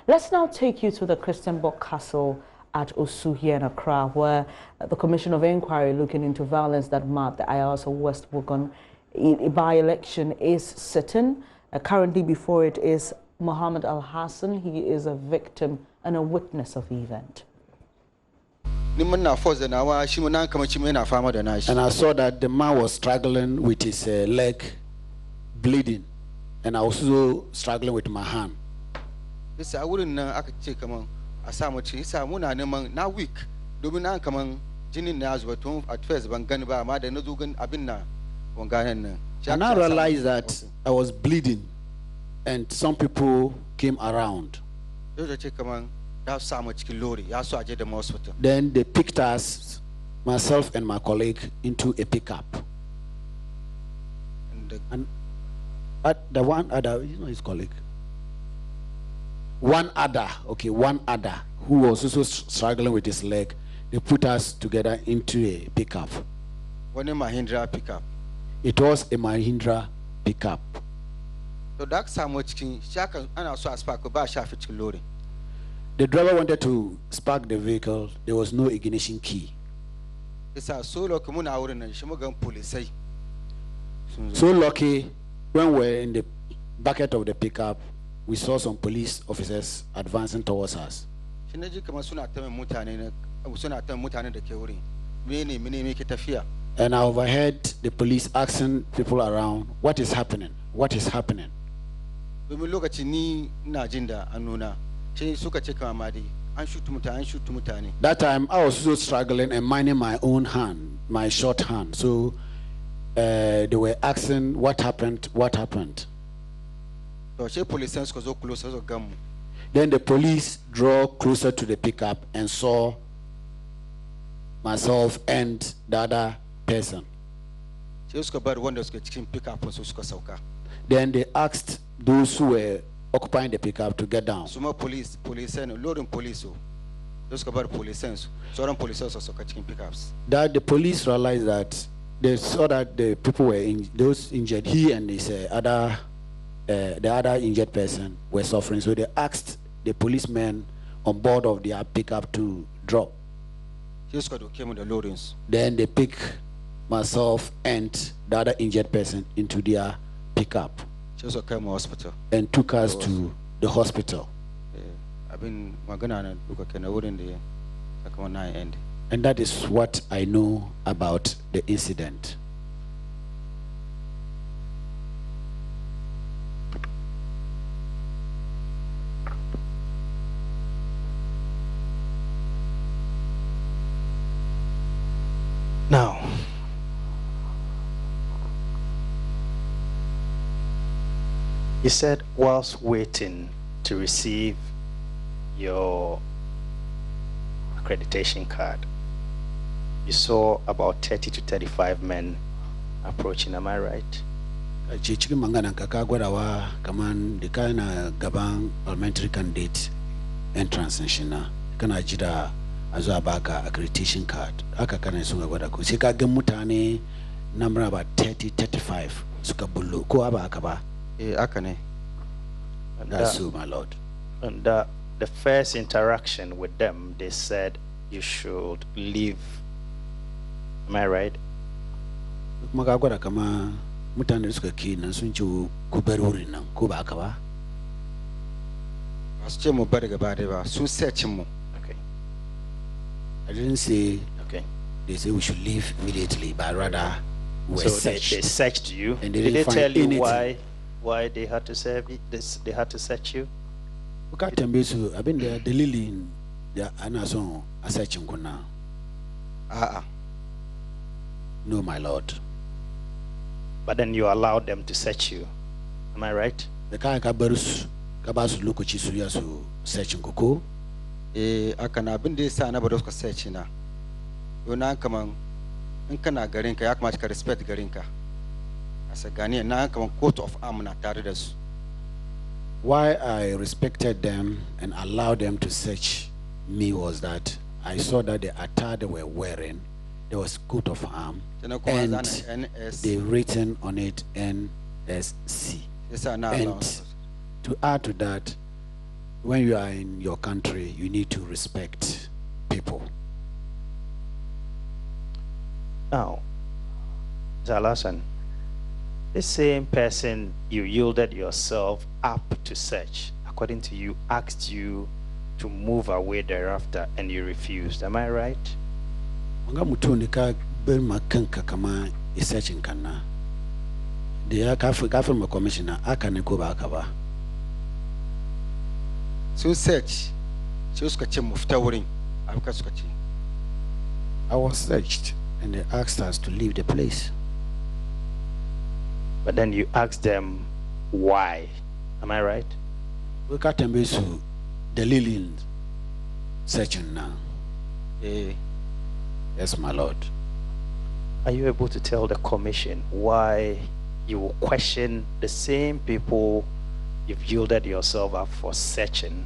Let's now take you to the Christian Bock Castle at Osu here in Accra, where the Commission of Inquiry looking into violence that marked the IRS of West Wugan by-election is sitting. Currently before it is Mohammed Al-Hassan. He is a victim and a witness of the event. And I saw that the man was struggling with his leg, bleeding, and I was also struggling with my hand. I wouldn't I could check among a sandwich. Now weak. Dominan come Jinny Nas were at first, but Ganiba, Mother Nodugan, Abina, Wangan. And I realized that I was bleeding, and some people came around. Then they picked us, myself and my colleague, into a pickup. And the one other, you know his colleague. One other, who was also struggling with his leg, they put us together into a pickup. One Mahindra pickup. It was a Mahindra pickup. So that's how much Shaka and also spark about Shafich Lori. The driver wanted to spark the vehicle. There was no ignition key. It's a solo common hour and Shimogan police. So lucky when we're in the bucket of the pickup, we saw some police officers advancing towards us. And I overheard the police asking people around, what is happening? What is happening? That time I was also struggling and minding my own hand, my short hand. So they were asking what happened, what happened. Then the police drew closer to the pickup and saw myself and the other person. Then they asked those who were occupying the pickup to get down. Police and loading police. Those police also catching pickups. That the police realized that they saw that the people were those injured. He and his the other injured person were suffering. So they asked the policemen on board of their pickup to drop. Then they picked myself and the other injured person into their pickup and took us to the hospital. And that is what I know about the incident. Now, you said whilst waiting to receive your accreditation card, you saw about 30 to 35 men approaching. Am I right? Kaman the kind of Gabang parliamentary candidate entrance and kana jira azo abaka accreditation card aka kana sunga gwada ko sai ka ga mutane number about 30-35 suka bullo ko abaka ba aka ne. That's so, my lord. And the first interaction with them, they said you should leave. Am I right? Maga gwada kama mutane suka ki nan sun ci ku bar wurin nan ko ba aka ba asce mu bar gaba da ba sun search mu. Okay. I didn't say okay. They say we should leave immediately, but rather so they searched you. And did they tell you why they had to serve it? They had to search you? I've been there deleting the Amazon searching now. No, my lord. But then you allowed them to search you. Am I right? The kind of kabasu look at you so searching koko. I can have been this and about searching. You know, come on, and can I garinka, yak much respect garinka. As a Ghanaian, now come coat of arm na taridas. Why I respected them and allowed them to search me was that I saw that the attire they were wearing, there was coat of arm, and they written on it NSC. And to add to that, when you are in your country, you need to respect people. Now, Zalasan, the same person you yielded yourself up to search, according to you, asked you to move away thereafter, and you refused. Am I right? Manga mutuni ka berma kanka kama searching kana. The African commissioner akane ko ba akaba. So search. So suka ce mu fita wurin. Afka suka ce. I was searched and they asked us to leave the place. But then you asked them why. Am I right? We got them to the Lillian searching now. Yes, my lord. Are you able to tell the commission why you will question the same people you've yielded yourself up for searching,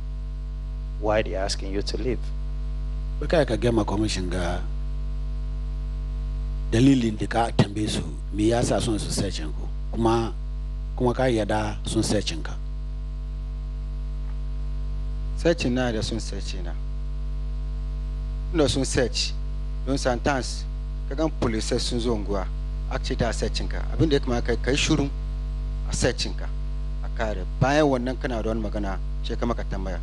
why they're asking you to leave? We can't get my commission ga the Lillian the car tembesu me asa son searching ko kuma ka yada son searching ka. Searching na da sun search na. No sun search. Don sometimes kagan police sun zo ngwa actually da searching ka. Abin da kuma kai shurun a searching ka. A kare bayan wannan kana da wani magana sai ka maka tambaya.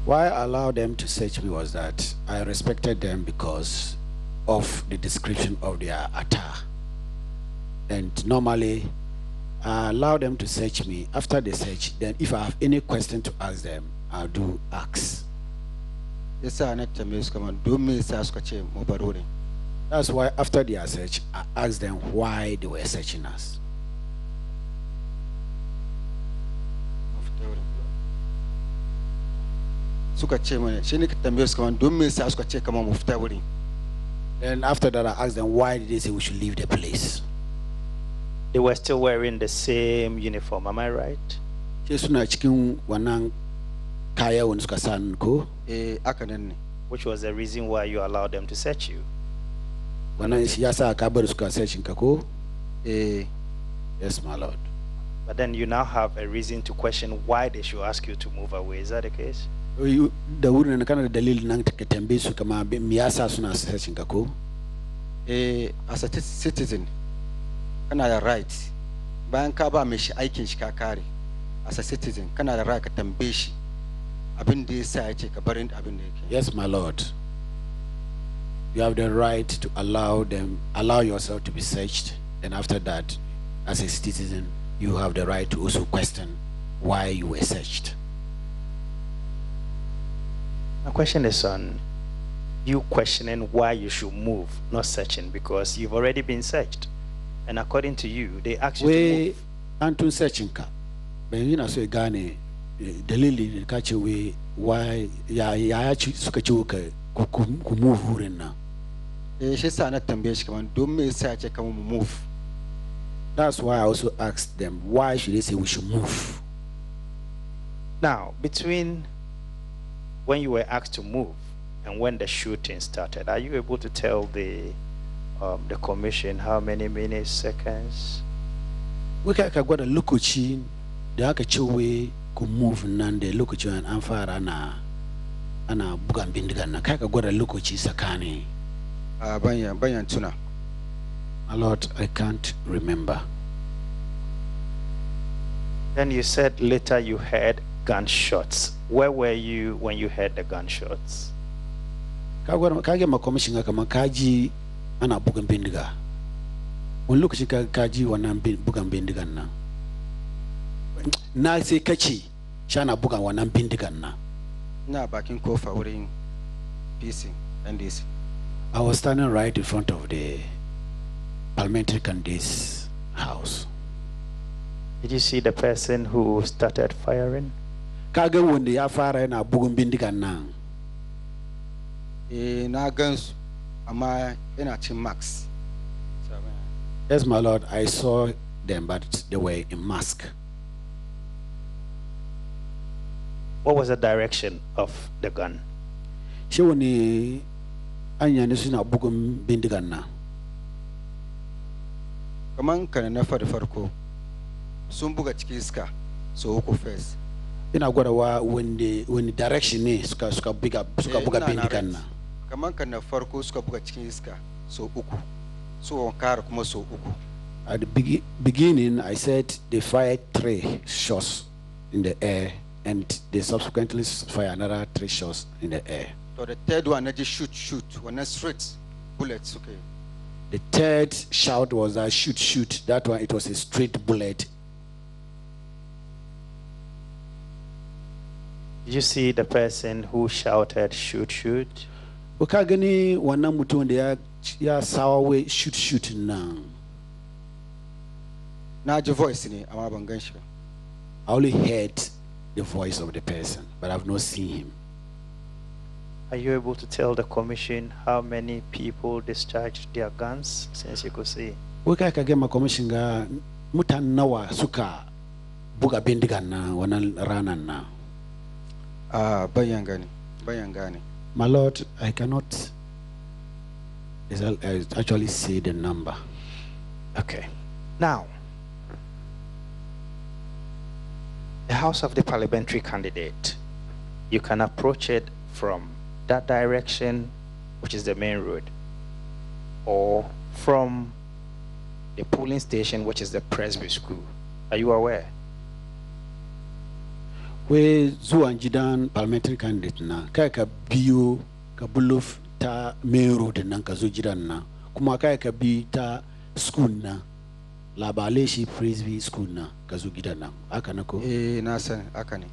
Why I allowed them to search me was that I respected them because of the description of their attire. And normally I allow them to search me. After they search, then if I have any question to ask them, I'll do ask. That's why after their search, I asked them why they were searching us. And after that, I asked them why did they say we should leave the place. They were still wearing the same uniform, am I right? Which was the reason why you allowed them to search you? Yes, my lord. But then you now have a reason to question why they should ask you to move away. Is that the case? As a citizen, kana da right bayan ka ba mai shi aikin shi ka kare. As a citizen, kana da right ka tambaye shi abin da yasa yace ka barin abin da yake. Yes, my lord. You have the right to allow yourself to be searched, and after that, as a citizen, you have the right to also question why you were searched. My question is on you questioning why you should move, not searching, because you've already been searched. And according to you, they asked you to move. Antu searching ka. Ben you know so gane dalili ka ce we why ya suka ce ku move wurin nan. Shi sa na tambaye shi kaman don me yasa ya ce kaman mu move. That's why I also asked them why should they say we should move. Now, between when you were asked to move and when the shooting started, are you able to tell the commission how many minutes, seconds? We can go to lokaci da aka ce we ku move nan da lokaci an fara ana bugan bindigan na kai ka gwada lokaci sakane. Banyan tuna. My lord, I can't remember. Then you said later you heard gunshots. Where were you when you heard the gunshots? Kage ma commission kama kaji ana bugan bindiga. Wani lokaci kaji wannan bugan bindigan nan. Na sai kace shana bugan wannan bindigan nan. Na bakin kofa wurin PC NDC. I was standing right in front of the parliamentary candidate's house. Did you see the person who started firing? Kage wanda ya fara yana bugun bindigan nan. Na gansu amma yana cin max. Yes, my lord, I saw them, but they were in mask. What was the direction of the gun? She woni anya ne suna bugun bindigan nan. Kaman kana na farko sun buga cikin iska so uku first. ina gwadawa when the direction ne suka buga bindigan na. Kaman kan na farko suka buga cikin iska so uku. So kar kuma so uku. At the beginning, I said they fired 3 shots in the air, and they subsequently fired another 3 shots in the air. So the third one, they shoot, when they straight bullets, okay. The third shout was a shoot. That one, it was a straight bullet. Did you see the person who shouted, shoot? Ukagani wana mutu wende ya sawawe shoot na. Na your voice ni ama Gunshots. I only heard the voice of the person, but I've not seen him. Are you able to tell the commission how many people discharged their guns, since you could see? Weka kagema commission ga mutanawa suka buga bindiga na wana rana na. Bayangani. My Lord, I cannot actually say the number. Okay. Now, the house of the parliamentary candidate, you can approach it from that direction, which is the main road, or from the polling station, which is the Presby School. Are you aware? We zuanjidan parliamentary candidate na kaya biyo kabuluf ta main road na kazujidan na kuma kaya bi ta school na la Bawaleshie Presby School na kazugidan na akanako. Nasa akani.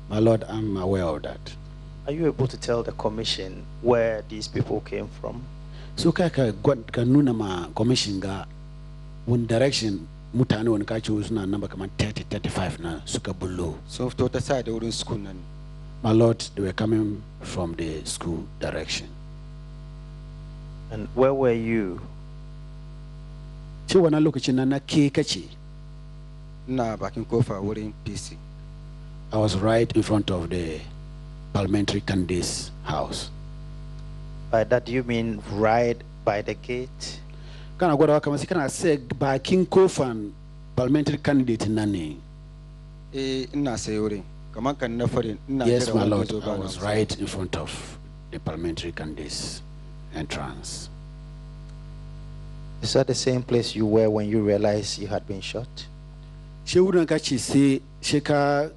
My Lord, I'm aware of that. Are you able to tell the commission where these people came from? So kaya kanuna ma commission ga one direction mutane wani kacho suna number kama 30-35 na suka bullo. So to the side they were in school nani. My Lord, they were coming from the school direction. And where were you? Ce wana lokacin na ke kace. Na bakin kofa wurin PC. I was right in front of the parliamentary candidate's house. By that do you mean right by the gate? Kana gwada kama si kana say bakin kofan parliamentary candidate nani. Ina sai wurin. Kaman kan na farin ina Yes, jira my wani Lord, zo I ba was na. right in front of the parliamentary candidate's entrance. Is that the same place you were when you realized you had been shot? She wurin kace sai sheka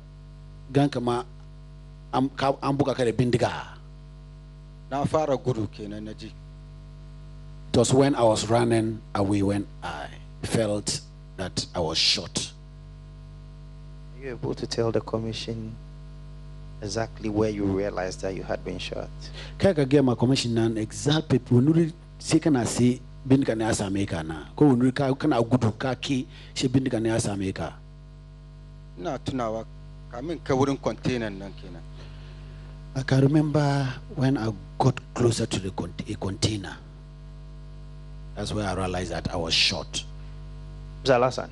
gan kama an buga ka da bindiga. Na fara gudu kenan naji. It was when I was running away when I felt that I was shot. Are you able to tell the commission exactly where you realized that you had been shot? Kaya ka ma commission nan exact people nuri sai kana sai bindiga ne ya same ka na ko nuri kana gudu ka ki shi bindiga ne ya same ka. Ina tunawa kamin ka wurin container nan kenan. I can remember when I got closer to the container. That's where I realized that I was shot. Zalasan,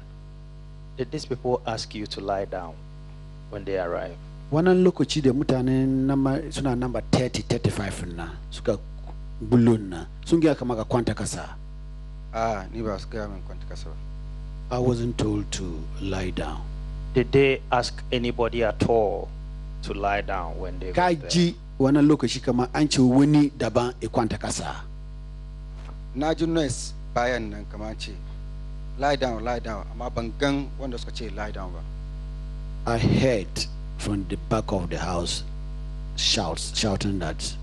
did these people ask you to lie down when they arrived? Wannan lokaci da mutane suna number 30-35 na suka bulun na sun gaya kama ka kwanta kasa. Ni ba su gaya min kwanta kasa ba. I wasn't told to lie down. Did they ask anybody at all to lie down when they got there? Kaji wannan lokaci kama an ce wani daban e kwanta kasa. Na ji noise bayan nan kama ce lie down amma ban gan wanda suka ce lie down ba. I heard from the back of the house shouting that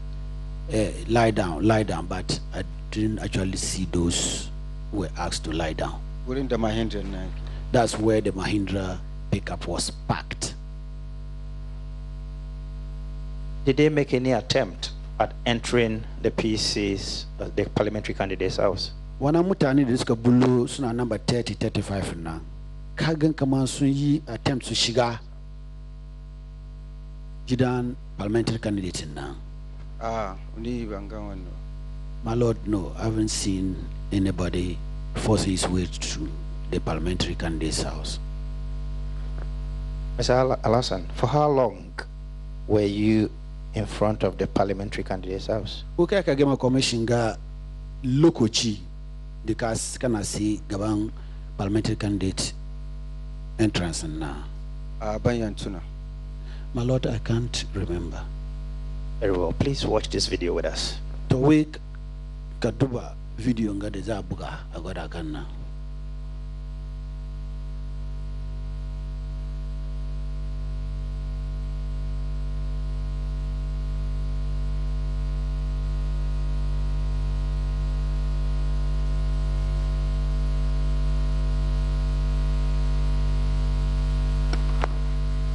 lie down, but I didn't actually see those who were asked to lie down. Wurin da Mahindra nan. That's where the Mahindra pickup was parked. Did they make any attempt at entering the PC's, the parliamentary candidate's house? Wana mutane da suka bullo suna number 30-35 na kagan kamar sun yi attempt su shiga gidan parliamentary candidate na. Ni ban gan wannan. My Lord, no, I haven't seen anybody force his way to the parliamentary candidate's house. Mr. Alasan, for how long were you in front of the parliamentary candidate's house? Okay, ka gama commission ga lokaci da kana si gaban parliamentary candidate entrance na. Ban yan tuna. My Lord, I can't remember. Very well. Please watch this video with us. To week Kaduba video ngade za buga agoda kanna.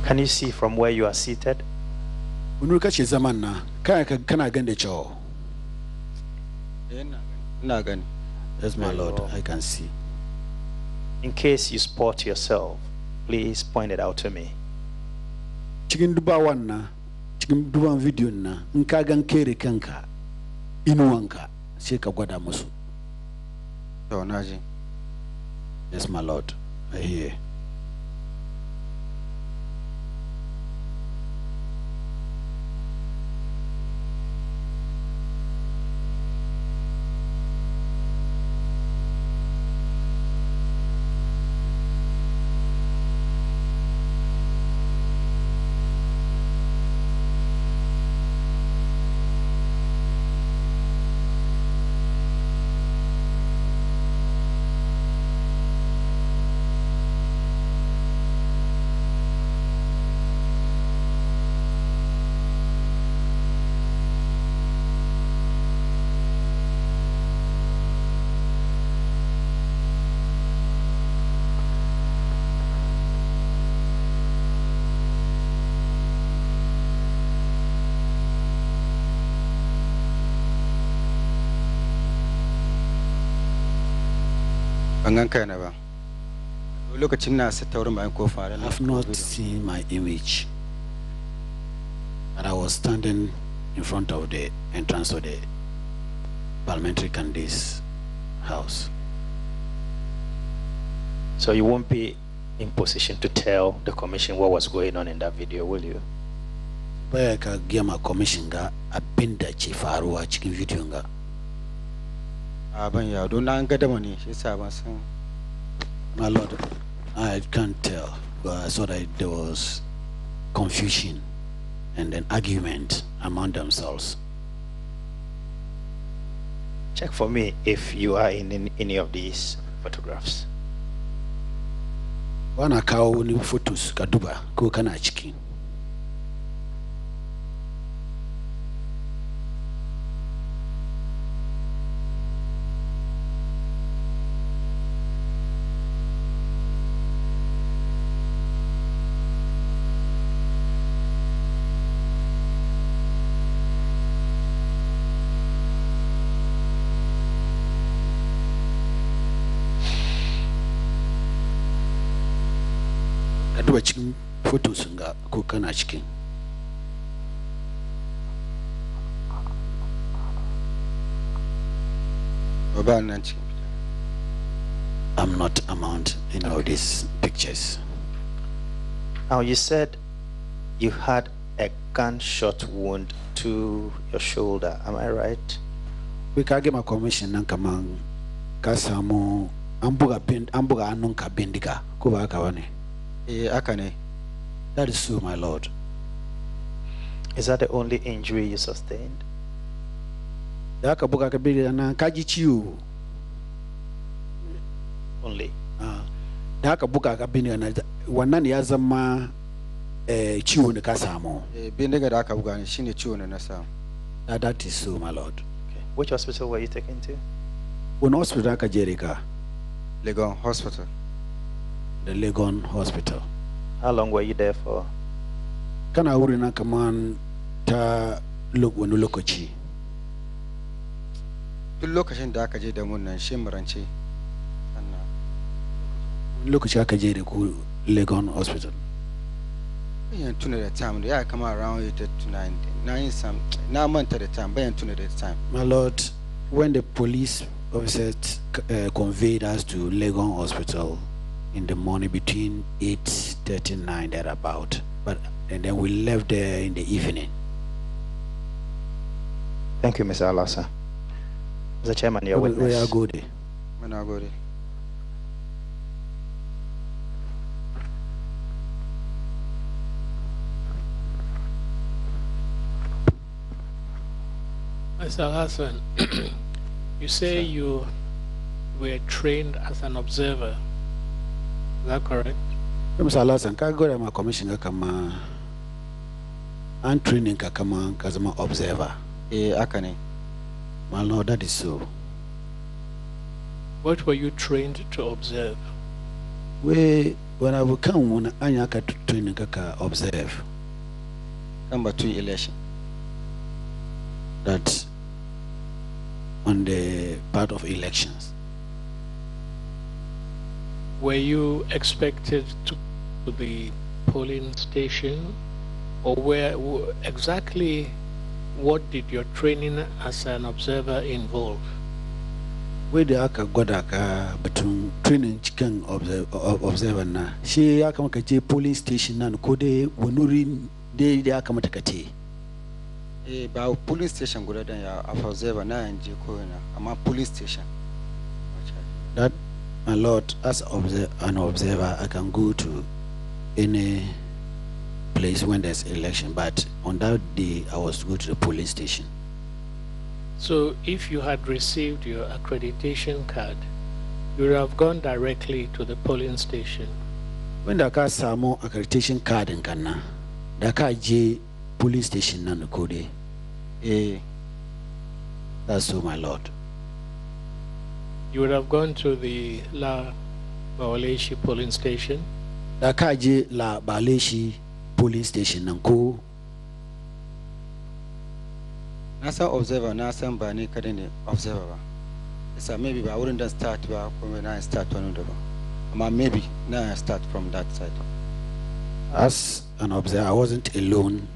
Can you see from where you are seated? Unuka chizaman na kana gande cho. Yes, my Lord, I can see. In case you spot yourself, please point it out to me. Chicken duba wana, chicken duba video na, nkagan kere kanka, inuanka, sheka gwada musu. Yes, my Lord, I hear. I've not seen my image, but I was standing in front of the entrance of the parliamentary candidate's house. So you won't be in position to tell the commission what was going on in that video, will you? Bayaka gema commission ga abinda ci faruwa cikin video ga. My Lord, I can't tell, but I saw that there was confusion and an argument among themselves. Check for me if you are in any of these photographs. Wana kawo ni photos kaduba ko kana ciki. Kaduba cikin photos nga ko kana ciki. I'm not among any of these pictures. Now you said you had a gunshot wound to your shoulder, am I right? We can get my commission nan kaman kasamu ambuga anun ka bindiga ko ba haka bane? That is so, my Lord. Is that the only injury you sustained? Da aka buga ka bindiga nan ka ji ciwo. Only. Da aka buga ka bindiga nan wannan ya zama ciwo ne ka samu. Bindiga da aka buga ne shine ciwo ne na samu. That is so, my Lord. Okay. Which hospital were you taken to? One hospital aka jere ka. Legon Hospital. The Legon Hospital. How long were you there for? Kana wuri na kaman ta wani lokaci. Duk lokacin da aka je da mun nan shi murance. Lokaci aka je da ku Legon Hospital. Bayan tuna da time da ya kama around 8 to 9. Na manta da time, bayan tuna da time. My Lord, when the police officers conveyed us to Legon Hospital in the morning between 8:39 thereabout, and then we left there in the evening. Thank you, Mr. Alasa. Mr. Chairman, your witness. We are good. Mr. Hassan, you say you were trained as an observer. Is that correct? Mr. Alasan, ka go ma commission kama and training kama kazama observer. Akane. Well, no, that is so. What were you trained to observe? When I will come when I training kaka observe. Number 2 election. That on the part of elections. Were you expected to the polling station, or exactly what did your training as an observer involve? Where the aka godaka between training chicken observer na she aka makaje polling station na kode wonuri de aka matakati. Ba police station guda dan ya observer na nje ko na ama police station. That, my lord, as an observer, I can go to any place when there's election, but on that day I was to go to the police station. So if you had received your accreditation card, you would have gone directly to the polling station. When the car samo accreditation card in Ghana, the car J police station na kode. That's so, my lord. You would have gone to the Bawaleshie polling station? The car J Bawaleshie police station na ko. Nasa observer nasa mbani kadene observer. So maybe I wouldn't start when I start one of them. Maybe now I start from that side. As an observer, I wasn't alone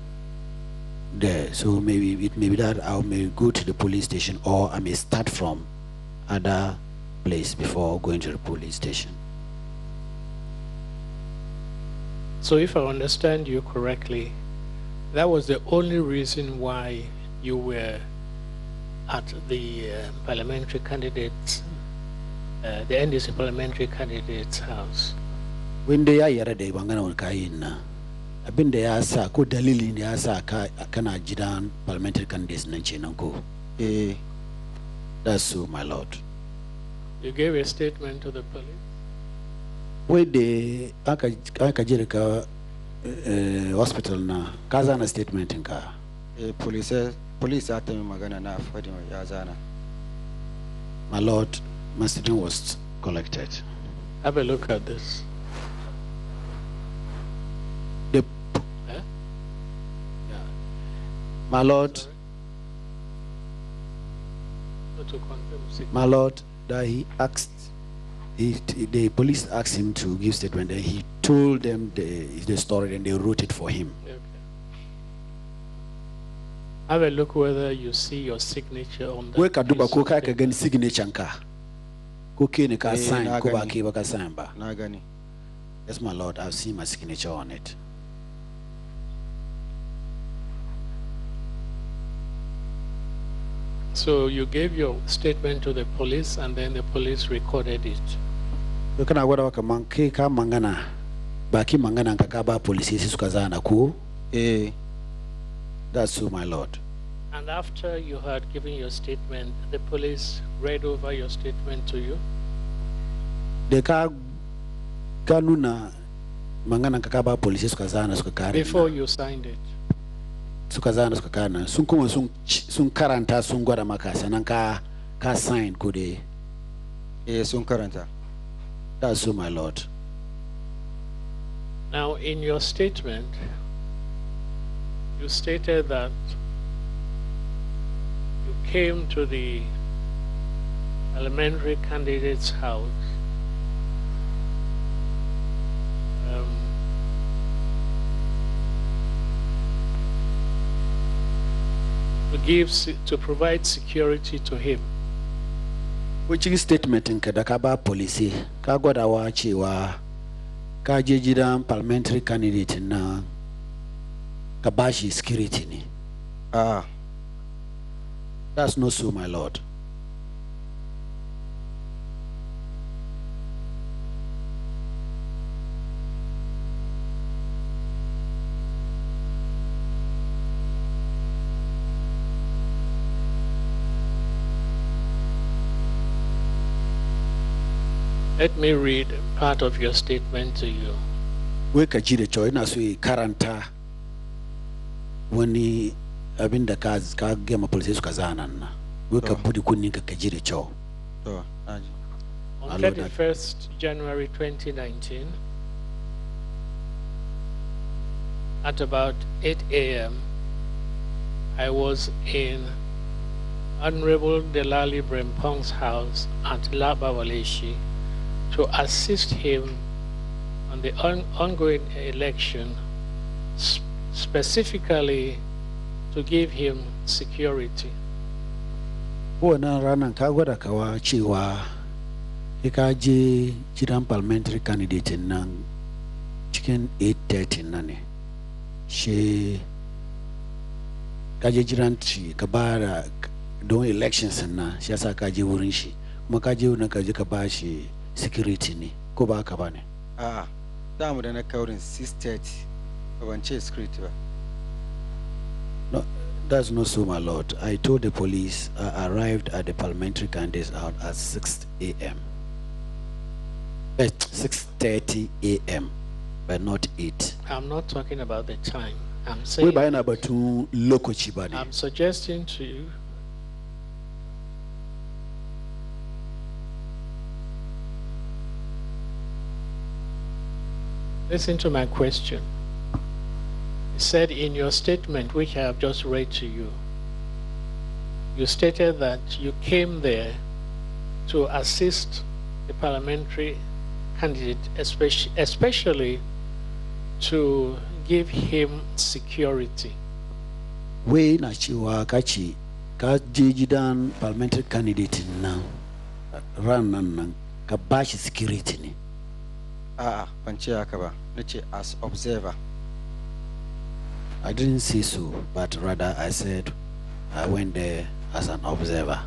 there, so maybe that I may go to the police station, or I may start from other place before going to the police station. So if I understand you correctly, that was the only reason why you were at the parliamentary candidates, the NDC parliamentary candidate's house. When they are here, they wangana wakaina. I've been there, sir. Ko dalili ni asa kana jidan parliamentary candidates na chinanko. That's so, my lord. You gave a statement to the police? Where the Akajirika hospital na kazana statement inka. Police at me magana na afadi yazana. My lord, my statement was collected. Have a look at this. My lord, my lord, that he asked, the police asked him to give statement, and he told them the story, and they wrote it for him. Okay. Have a look whether you see your signature on that. Where kaduba ko ka gan signature nka. Ko ke ne ka sign ko ba ke ba ka sign ba. Nagani. Yes, my lord, I've seen my signature on it. So you gave your statement to the police, and then the police recorded it. You can agora ka man ke ka mangana. Ba ki mangana nka ba police suka zana ko. That's so, my lord. And after you had given your statement, the police read over your statement to you? De ka kanuna mangana nka ba police suka zana suka kare. Before you signed it? Suka zana suka kana sun kuma sun karanta sun gwada maka sanan ka sign ko dai sun karanta. That's so, my lord. Now in your statement you stated that you came to the parliamentary candidate's house to provide security to him. Which statement in Kadakaba policy, Kagwadawa Chiwa, Kajidan parliamentary candidate na Kabashi security ni. That's not so, my lord. Let me read part of your statement to you. We ka jire cho ina so karanta wani abin da ka gama police suka zana na. We ka budi kunnin ka jire cho. To, aji. On 31st January 2019, at about 8 a.m., I was in Honorable Delali Brempong's house at Bawaleshie to assist him on the ongoing election, specifically to give him security. Wannan ranar ka gwada kawa cewa ka je jiran parliamentary candidate nan cikin 8:30 nan ne she ka je jiran shi ka ba don elections na shi yasa ka je wurin shi kuma ka je wurin ka je ka ba shi security ne ko ba ka ba ne da mu da na kaurin 6:30 ban ce security ba. No, that's not so, my lord. I told the police I arrived at the parliamentary candidates out at 6 a.m. 6:30 a.m. but not 8. I'm not talking about the time. I'm saying I'm suggesting to you listen to my question. You said in your statement, which I have just read to you, you stated that you came there to assist the parliamentary candidate, especially to give him security. We na chiwa kachi ka jidan parliamentary candidate na ran nan ka bashi security ne. Ban ce haka ba. Nace as observer. I didn't say so, but rather I said I went there as an observer.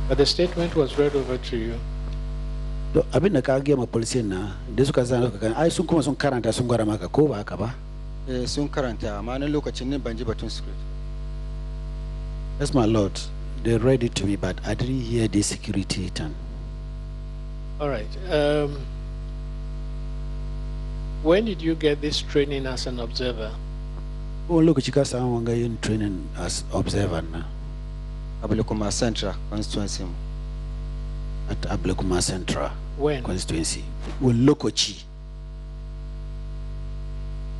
But the statement was read over to you. Abin da ka ga ma police na da suka zana ka ai sun kuma sun karanta sun gwada maka ko ba haka ba? Sun karanta amma na lokacin ne ban ji batun script. Yes, my lord. They read it to me, but I didn't hear the security turn. All right. When did you get this training as an observer? Oh, look, you guys are in training as observer now. Ablekuma Central constituency. At Ablekuma Central constituency. When Lokochi.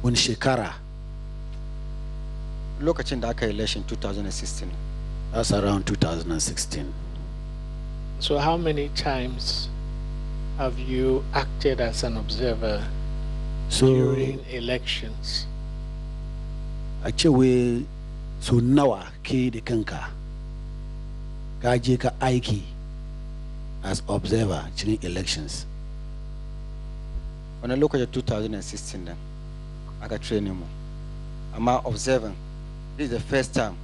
When Shekara. Lokacin da aka election 2016. That's around 2016. So how many times have you acted as an observer during elections? Actually, so nawa ke da kanka ka je ka aiki as observer during elections. Wannan lokacin 2016 then aka training mu. Amma observing, this is the first time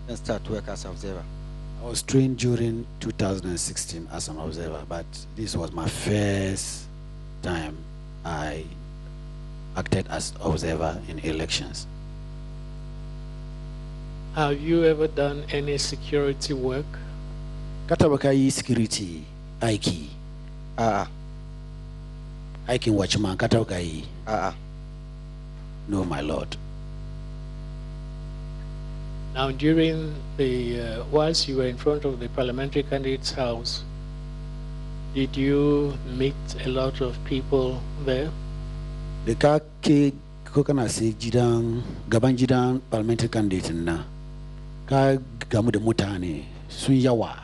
I start work as an observer. I was trained during 2016 as an observer, but this was my first time I acted as observer in elections. Have you ever done any security work? Katabaka yi security aiki. Aikin watchman katabaka yi. No, my lord. Now, during the whilst you were in front of the parliamentary candidate's house, did you meet a lot of people there? The ka ke ko kana se jidan gaban jidan parliamentary candidate na ka gamu da mutane sun yawa.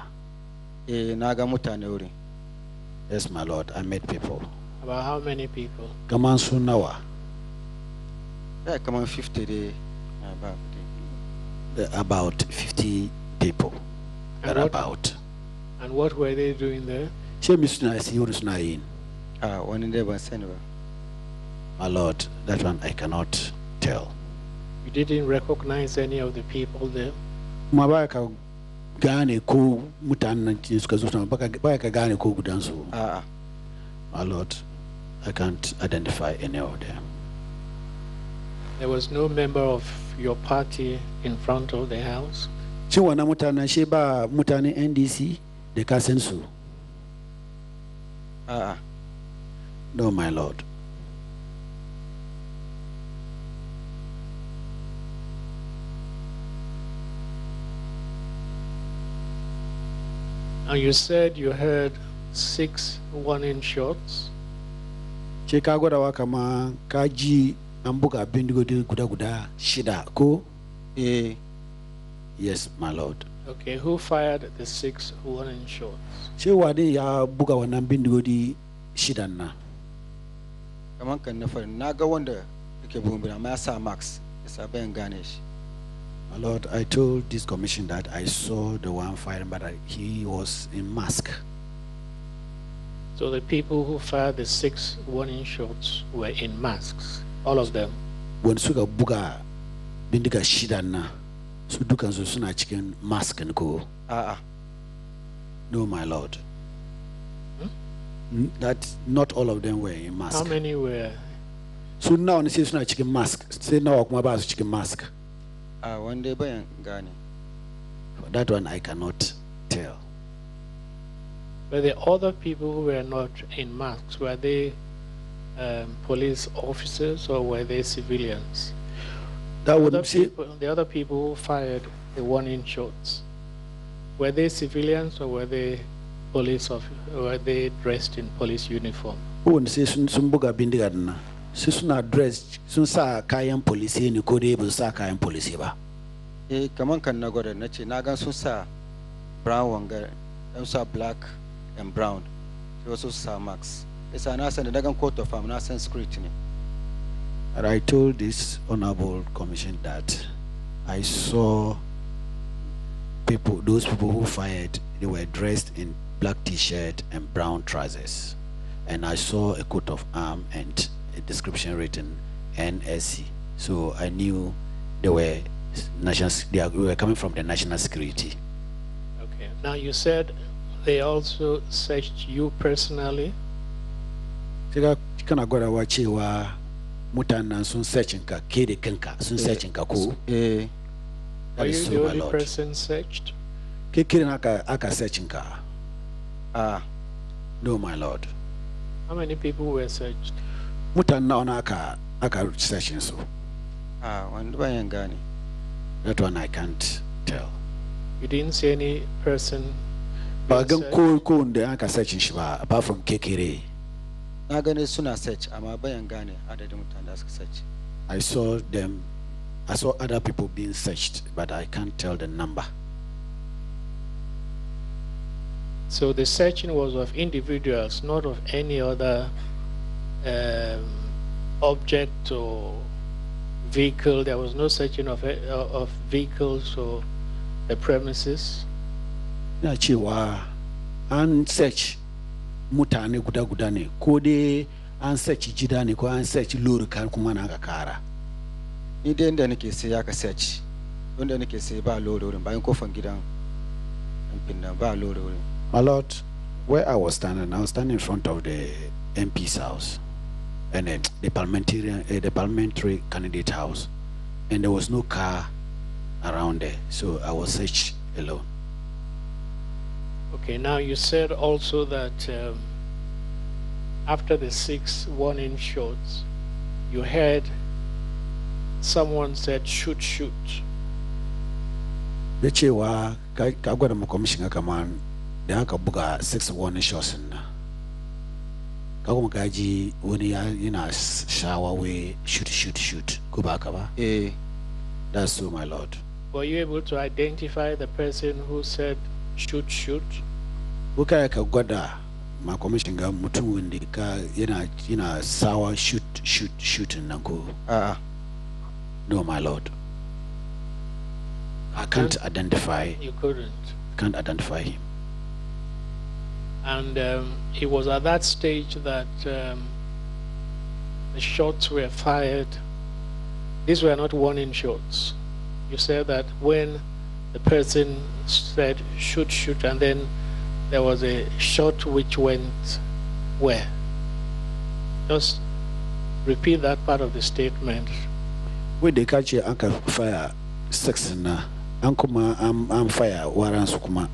Na ga mutane wurin. Yes, my lord, I met people. About how many people? Kaman sun nawa. Kaman 50 day. About 50 people. And what were they doing there? My lord, that one I cannot tell. You didn't recognize any of the people there? My lord, I can't identify any of them. There was no member of your party in front of the house? Chiwana mutana sheba mutani NDC the kasensu. No, my lord. And you said you heard 6 warning shots. Chicago wakama kaji ambuka bindigo di guda shida ko. Yes, my lord. Okay, who fired the 6 warning shots? Wadi ya buga wannan bindigo di shidan na. Kaman kan na fara naga wanda yake bumbura ma sa max isa bayan gane shi. My lord, I told this commission that I saw the one firing, but he was in mask. So the people who fired the 6 warning shots were in masks, all of them. When suka buga bindiga shidan na, su dukan su suna cikin mask ne ko? No, my lord. That not all of them were in mask. How many were? So now they say suna cikin mask. Say now kuma ba su cikin mask. One day bayan gane. That one I cannot tell. But the other people who were not in masks, were they police officers or were they civilians? That would say the other people who fired the warning shots, were they civilians or were they police officers? Were they dressed in police uniform? Who would say sun buga bindiga na? Suna dressed sun sa kayan police ne ko dai ba sa kayan police ba. Kaman kan na gwada na ce na gan sun sa brown wanga, sun sa black and brown. They also sa max. Isa na san da gan coat of arm na san security ne. And I told this honorable commission that I saw those people who fired, they were dressed in black t-shirt and brown trousers. And I saw a coat of arm and a description written NSC. So I knew they were coming from the national security. Okay. Now you said they also searched you personally? Mutanen sun searching ka ke da kanka sun searching ka ko Are you the only person searched? Ke kirin aka searching ka? No, my lord. How many people were searched? Mutanen na aka searching so. Wanda bayan gane. That one I can't tell. You didn't see any person? Ba gan ko da aka searching shi ba apart from Kekere. Na gane suna search amma bayan gane adadin mutanen da suka search. I saw other people being searched, but I can't tell the number. So the searching was of individuals, not of any other object or vehicle. There was no searching of vehicles or the premises. Na cewa an search mutane guda ne ko dai an search gida ne ko an search lori kan kuma na aka kara. Ni dai inda nake sai aka search. Wanda nake sai ba lori wurin bayan kofan gidan pinna ba lori wurin. My lord, where I was standing in front of the MP's house and the parliamentary candidate house, and there was no car around there, so I was searched alone. Okay, now you said also that after the 6 warning shots, you heard someone said, shoot, shoot. Da cewa ka gwada mu commissioner kaman da aka buga 6 warning shots na. Ka kuma kaji wani yana shawa we shoot. Ko ba ka ba? That's so, my lord. Were you able to identify the person who said shoot? Buka ka gwada ma commission ga mutum wanda ka yana sawa shoot nan ko? No, my lord. I can't identify. You couldn't. Can't identify him. And it was at that stage that the shots were fired. These were not warning shots. You said that when the person said shoot, and then there was a shot which went where? Just repeat that part of the statement. Where they catch a anchor fire 6 na ankuma am fire waran sukuma.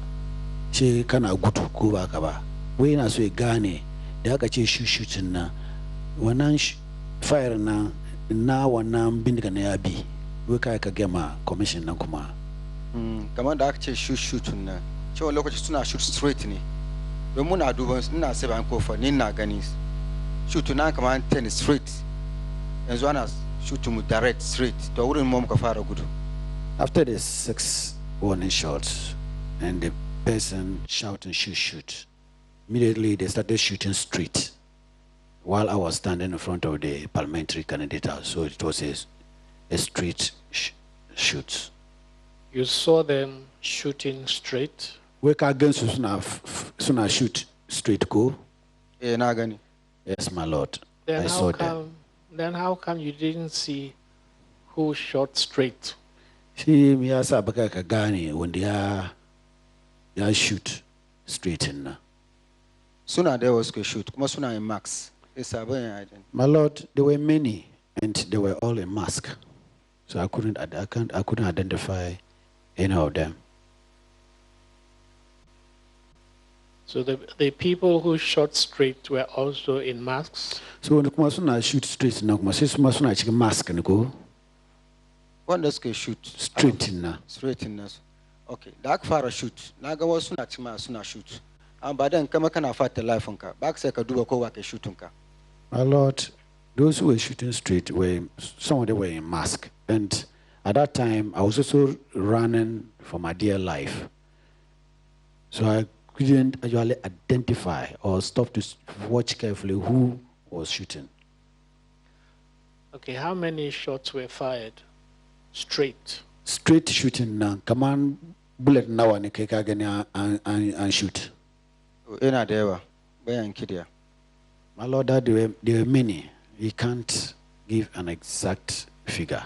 She kana gutu kuba kaba. We na so gane da aka ce shooting na wannan fire na wannan bindiga na yabi. We kai ka gema commission nan kuma. Kamar da aka ce shooting na cewa lokaci suna shoot straight ne. Don muna duban ina sai ban kofa ni na gani. Shoot na kamar 10 straight. Yanzu ana shoot mu direct straight. To wurin mu muka fara gudu. After the 6 warning shots and the person shouting shoot, immediately they started shooting straight while I was standing in front of the parliamentary candidate house. So it was a straight shoot. You saw them shooting straight? We can against suna shoot straight go. Yes, my lord. Then I saw them. Then how come you didn't see who shot straight? See, me asa baka kagani when they are shoot straight in. Sooner there was a shoot. Kuma sooner in max. My lord, there were many, and they were all in mask, so I couldn't identify any of them. So the people who shot straight were also in masks? So when kuma suna shoot straight na kuma sai suma suna cikin mask ne ko? Wanda suke shoot straight na. Straight na. Okay, da aka fara shoot. Na ga wasu suna cikin suna shoot. Amma ba dan kama kana fata laifinka. Ba ka sai ka duba ko wa ke shooting ka. My lord, those who were shooting straight some of them were in mask, and at that time I was also running for my dear life, so I couldn't actually identify or stop to watch carefully who was shooting. Okay, how many shots were fired? Straight shooting na command bullet now and keka gani and shoot. Ina da yawa bayan kidiya. My lord, there were many. We can't give an exact figure.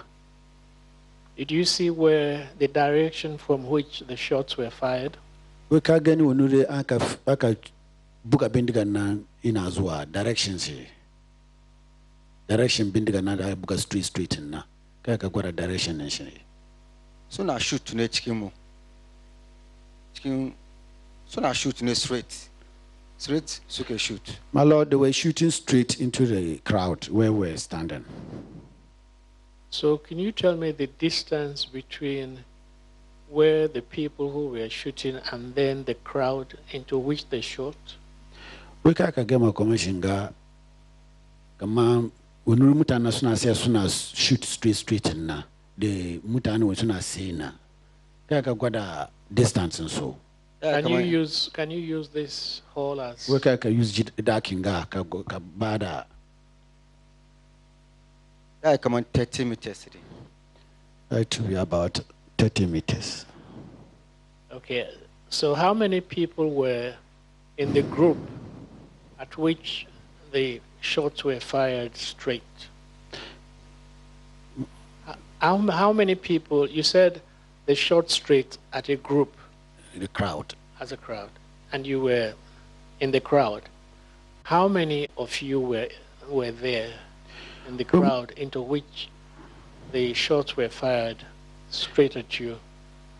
Did you see where the direction from which the shots were fired? We can't get any aka buka bindiga na inazuwa directions. Direction bindiga na da buka street na. Kaka gwada direction nshi. Suna shoot ne cikin mu. Suna shoot ne straight. Straight, suke shoot. My lord, they were shooting straight into the crowd where we were standing. So can you tell me the distance between where the people who were shooting and then the crowd into which they shot? We kaka gema commission ga kama unuru mutana suna shoot straight na the mutana we suna say na kaka gwada distance and so. Can you use this hall as? We can use dakinga ka bada. Yeah, come on, 30 meters. It will be about 30 meters. Okay, so how many people were in the group at which the shots were fired straight? How many people? You said they shot straight at a group. The crowd. As a crowd. And you were in the crowd. How many of you were there in the crowd into which the shots were fired straight at you?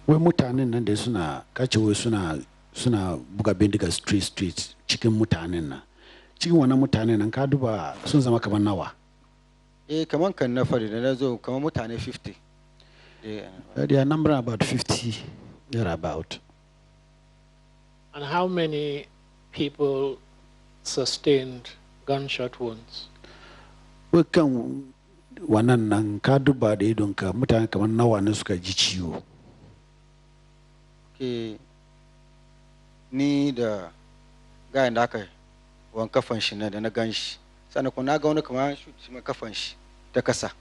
We mutane na de suna kace we suna buga bindiga street cikin mutanen na. Cikin wannan mutanen nan ka duba sun zama kamar nawa? Kaman kan na fari da nazo kamar mutane 50. They are number about 50 thereabout. And how many people sustained gunshot wounds? We kan wannan nan ka duba da idonka mutane kamar nawa ne suka ji ciwo? Ni da gayan da aka wan kafan shi na da na ganshi. Sannan kuma na ga wani kamar shi ma kafan shi ta kasa.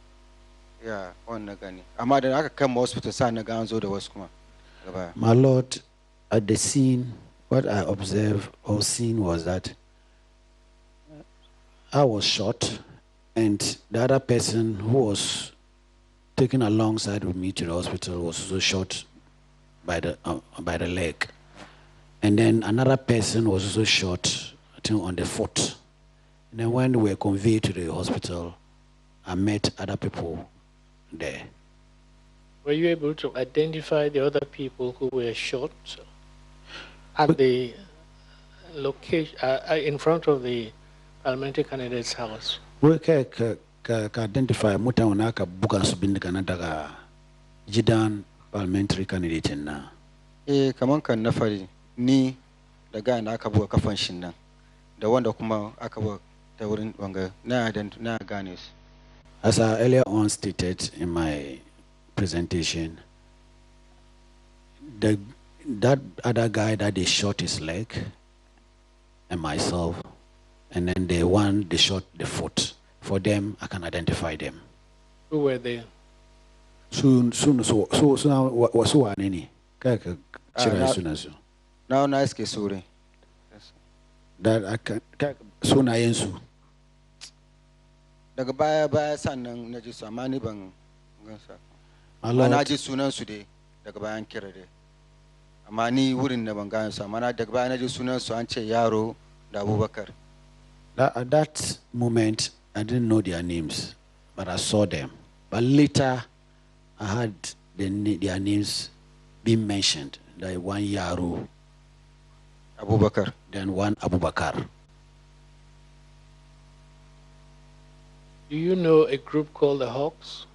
Ya wannan gani. Amma da aka kai hospital sai na ga an zo da wasu kuma. My lord, at the scene, what I observed or seen was that I was shot, and the other person who was taken alongside with me to the hospital was also shot by the leg, and then another person was also shot, I think, on the foot. And then when we were conveyed to the hospital, I met other people there. Were you able to identify the other people who were shot at the location in front of the parliamentary candidate's house? We can identify muta ka bukan subindiga na daga jidan parliamentary candidate na. Kaman kan na fari ni da ga na aka buga kafan shin nan da wanda kuma aka buga ta wurin wanga na gane su. As I earlier on stated in my presentation, that other guy that they shot his leg and myself, and then the one they shot the foot. For them, I can identify them. Who were they? So now what's one any? Now nice ke sure. That I can so na yensu. Daga baya sannan na ji su amma ni ban gansa. Allah na ji sunan su dai daga bayan kira dai. Amma ni wurin da ban gane su amma daga baya na ji sunan su an ce Yaro da Abubakar. At that moment, I didn't know their names, but I saw them. But later, I had their names being mentioned. Like one Yaro, Abubakar, then one Abubakar. Do you know a group called the Hawks?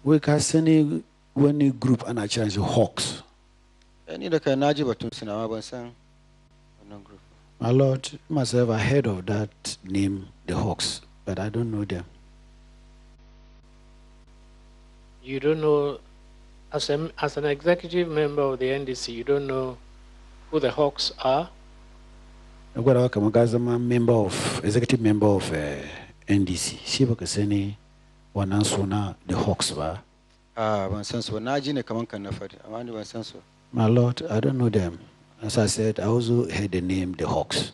We can send one group and I change Hawks. Ni da kai naji batun suna ma ban san wannan group. My Lord, you must have heard of that name, the Hawks, but I don't know them. You don't know, as an executive member of the NDC, you don't know who the Hawks are? I'm a member of, executive member of NDC. Shiba Kaseni, Wanansuna, the Hawks were. Ban san su naji ne kaman kan na fari amma ni ban san su. My Lord, I don't know them. As I said, I also heard the name the Hawks.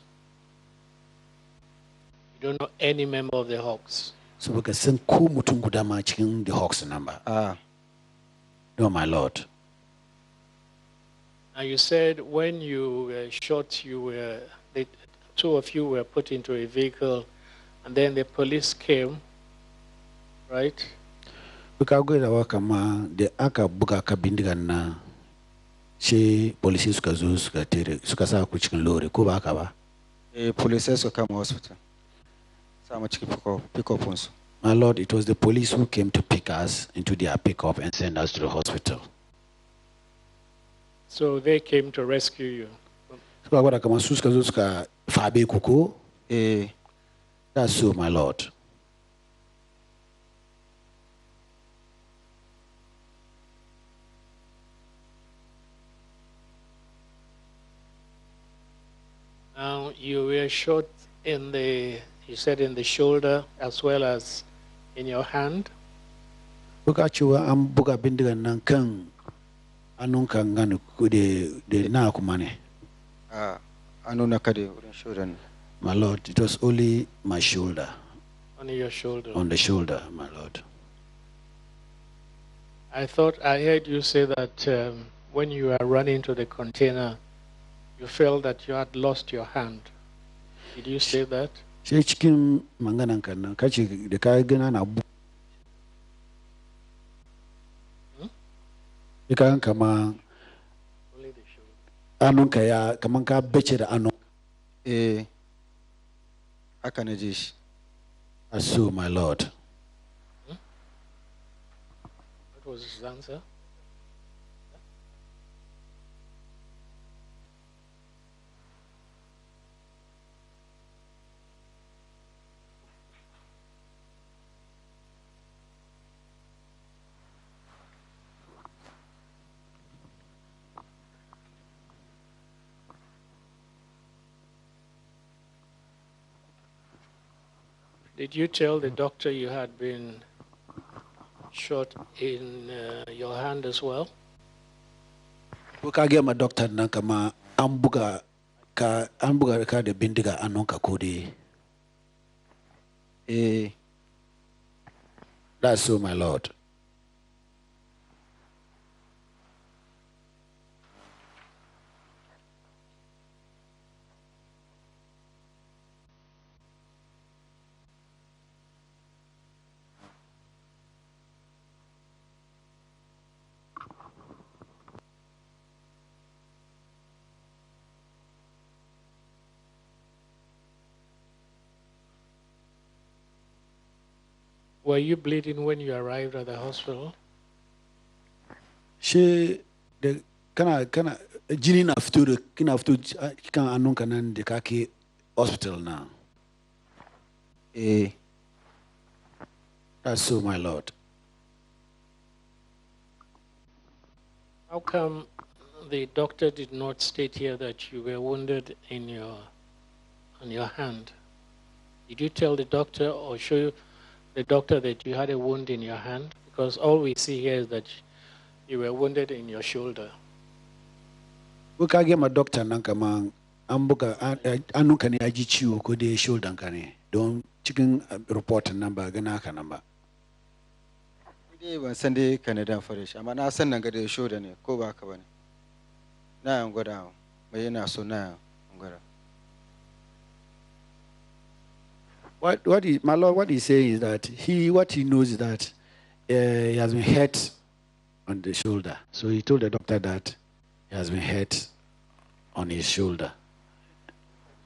You don't know any member of the Hawks? So we can send Kumutungudama ching the Hawks number. No, my Lord. And you said when you were shot, the two of you were put into a vehicle, and then the police came, right? Because the aka buga kabindiga na she police suka zo suka sa ku cikin lori ko ba haka ba? Police suka kama hospital. Sama cikin pick-up onsu. My Lord, it was the police who came to pick us into their pickup and send us to the hospital. So they came to rescue you? That's so, my Lord. Now, you were shot in you said in the shoulder as well as in your hand? Buga bindiga nan kan anun kan gani de na kumane. Anuna kade wurin shoulder. My Lord, it was only my shoulder. On your shoulder? On the shoulder, my Lord. I thought I heard you say that when you were running to the container, you felt that you had lost your hand. Did you say that? Sai cikin manganan kan nan kace da ka gana na bu. Ka kama anunka ya kaman ka bace da anu. Haka na ji shi. So, my Lord. What was his answer? Did you tell the doctor you had been shot in your hand as well? Ka ga ma doctor nan kama an buga ka da bindiga annonka ko dai. That's so, my Lord. Were you bleeding when you arrived at the hospital? She the kana jini na after kina after kan anun kanan de kake hospital now. That's so, my Lord. How come the doctor did not state here that you were wounded on your hand? Did you tell the doctor or show the doctor that you had a wound in your hand? Because all we see here is that you were wounded in your shoulder. We can get my doctor nankama ambuka anukani ajichiu kode shoulder nkani. Don't chicken report number ganaka number. Ban san dai Canada fare shi amma na san nan ga da shoulder ne ko ba ka bane. Na yan gwada mai yana so na gwada. My Lord, what he's saying is that what he knows is that he has been hurt on the shoulder. So he told the doctor that he has been hurt on his shoulder.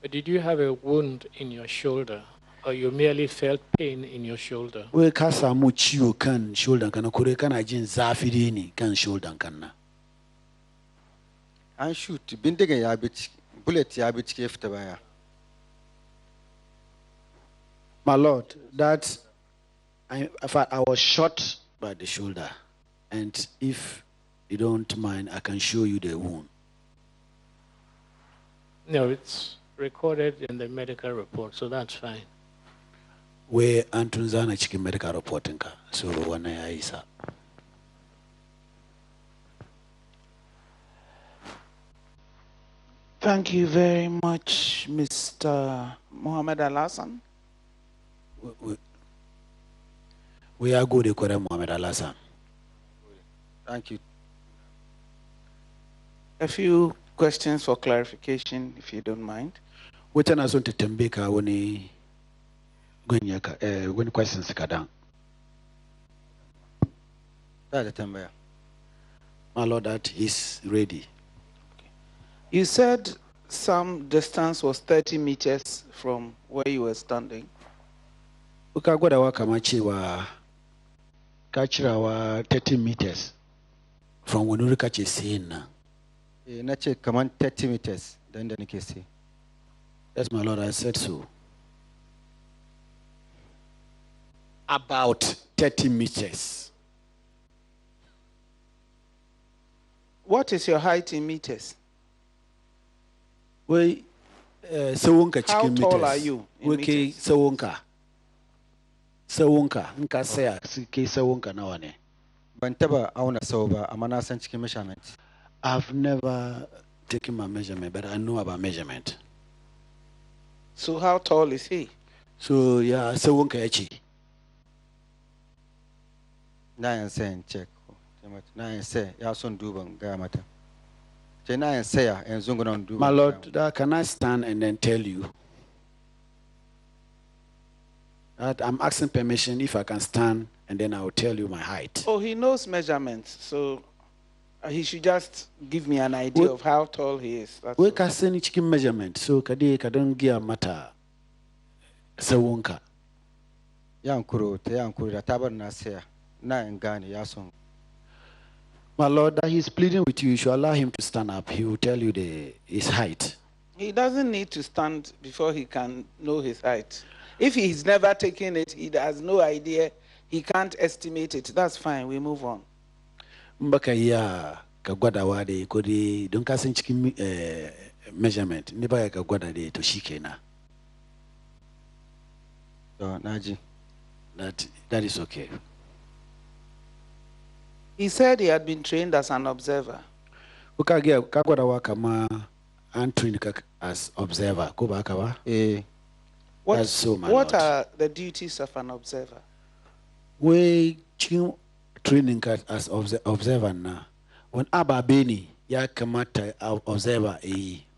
But did you have a wound in your shoulder, or you merely felt pain in your shoulder? We kasa mu ciwo kan shoulder kana kure kana jin zafi dai ne kan shoulder kana. An shoot bindiga ya bi bullet ya bi cike fita baya. My Lord, that I was shot by the shoulder, and if you don't mind, I can show you the wound. No, it's recorded in the medical report, so that's fine. Where Antunzana chicken medical reporting ka, so wana ya isa. Thank you very much, Mr. Mohammed Al-Hassan. We are good, Mohammed Al-Hassan. Thank you. A few questions for clarification, if you don't mind. What an assumption to Tembeka when questions kadang. My Lord, that is ready. You said some distance was 30 meters from where you were standing. Ukagwada wa kamachi wa kachira wa 30 meters from when we catch a scene. Na ce kaman 30 meters dan da nake sai. Yes, my Lord, I said so. About 30 meters. What is your height in meters? We sewonka chicken meters. How tall are you in meters? Sewonka nka saya ke sewonka nawa ne? Ban taba auna sau ba amma na san cikin measurement. I've never taken my measurement, but I know about measurement. So how tall is he? So yeah, sewonka yachi. Na yan sai check. Na yan sai ya son duban ga mata. My Lord, can I stand and then tell you that I'm asking permission if I can stand and then I will tell you my height? Oh, he knows measurements, so he should just give me an idea of how tall he is. We can send chicken measurement, so kadon gia mata sawunka. Yankuru da tabar na saya na ngani ya son. My Lord, that he's pleading with you, you should allow him to stand up. He will tell you his height. He doesn't need to stand before he can know his height. If he's never taken it, he has no idea, he can't estimate it. That's fine, we move on. Mbaka ya kagwada wade kodi don't kasen chicken measurement. Niba ya kagwada de to shikena. So, Naji. That is okay. He said he had been trained as an observer. Kagwada wa kama trained as observer. Kubakawa. What are the duties of an observer? We training as observer na. When ababeni ya kamata observer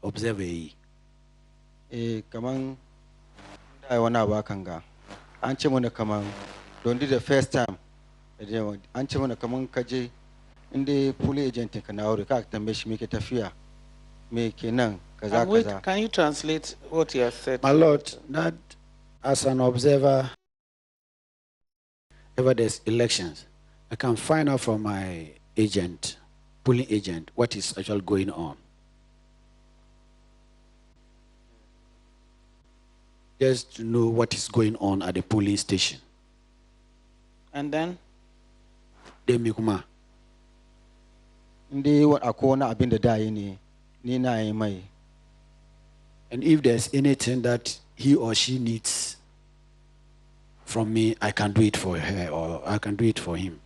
observer kaman da wani abu kanga. An ce mana kaman don't do the first time. An ce mana kaman kaje inda police agent ka na wuri ka tambaye shi me ke tafiya me kenan kaza kaza. Can you translate what he has said? My Lord, that as an observer Whenever there's elections, I can find out from my agent, polling agent, what is actually going on. Just to know what is going on at the polling station. And then? They make ma. Ndi akona abinda dai ni na mai. And if there's anything that he or she needs from me, I can do it for her or I can do it for him.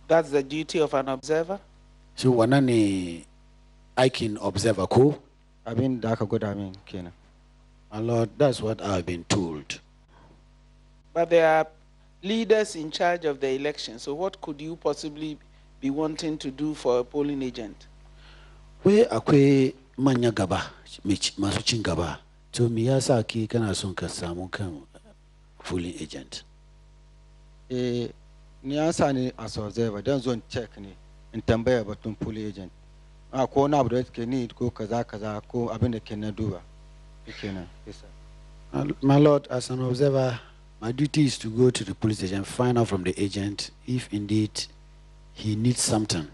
That's the duty of an observer? So wanani I can observe a ko? Abin da aka gwada min kenan. My Lord, that's what I've been told. But there are leaders in charge of the election. So what could you possibly be wanting to do for a polling agent? We akwe manya gaba, masuchin gaba. To miyasa ki kana son ka samu kan polling agent. Ni an sa ni as observer dan zo check ne in tambaya batun polling agent. Ko na abu da ke ni ko kaza kaza ko abin da ke na duba. Kenan. Yes, sir. My Lord, as an observer, my duty is to go to the police station, find out from the agent if indeed he needs something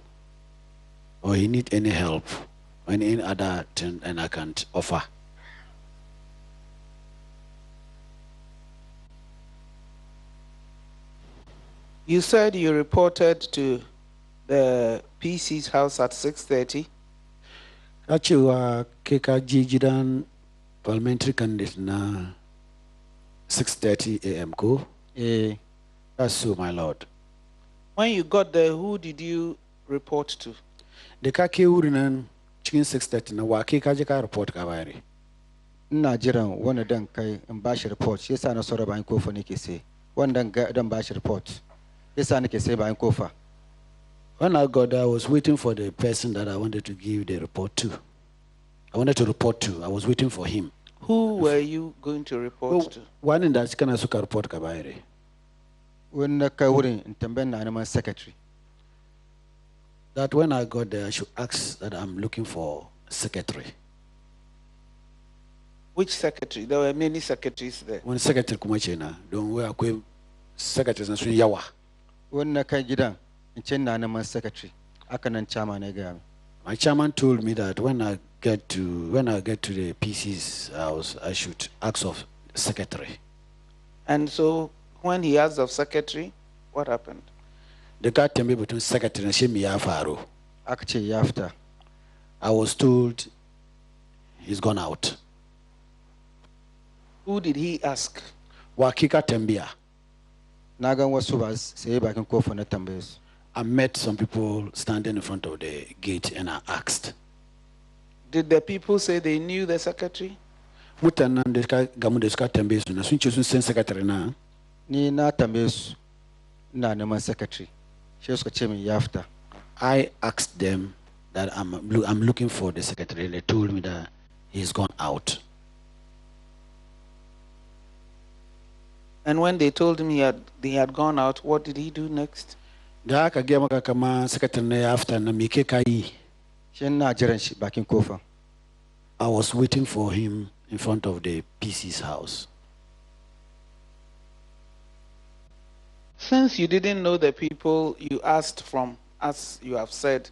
or he needs any help or any other thing and I can't offer. You said you reported to the PC's house at 6:30. Kachiwa keka jijidan parliamentary candidate na 6:30 a.m. ko? That's so, my Lord. When you got there, who did you report to? The kake urinan chicken 6:30 na wa keka jeka report kabari. Ina jiran wani dan kai in bashi report shi yasa na sora bayan kofa nake sai wannan dan bashi report yasa nake sai bayan kofa. When I got there, I was waiting for the person that I wanted to give the report to. I wanted to report to. I was waiting for him. Who were you going to report to? One in that kana suka report kabaire. When na kai wurin in tambayan na neman secretary. That when I got there, I should ask that I'm looking for secretary. Which secretary? There were many secretaries there. When secretary kumachena, don't we akwe secretaries na suni yawa. When na kai gidan in ce na neman secretary. Aka nan chairman ya gaya. My chairman told me that when I get to the PC's house, I should ask of secretary. And so when he asked of secretary, what happened? The guy tell me between secretary and Shemi Yafaro. Actually, after I was told he's gone out. Who did he ask? Wakika Tembia. Nagan wasu ba sai bakin kofa na tambaye su. I met some people standing in front of the gate and I asked. Did the people say they knew the secretary? Mutanan deska gamu deska tambaye su na sun ce sun san secretary na. Ni na tambaye su na neman secretary. Shi suka ce min ya fita. I asked them that I'm looking for the secretary and they told me that he's gone out. And when they told him they had gone out, what did he do next? Da aka gaya maka kama secretary na after na me ke kai. Shi na jiran shi bakin kofa. I was waiting for him in front of the PC's house. Since you didn't know the people you asked from, as you have said,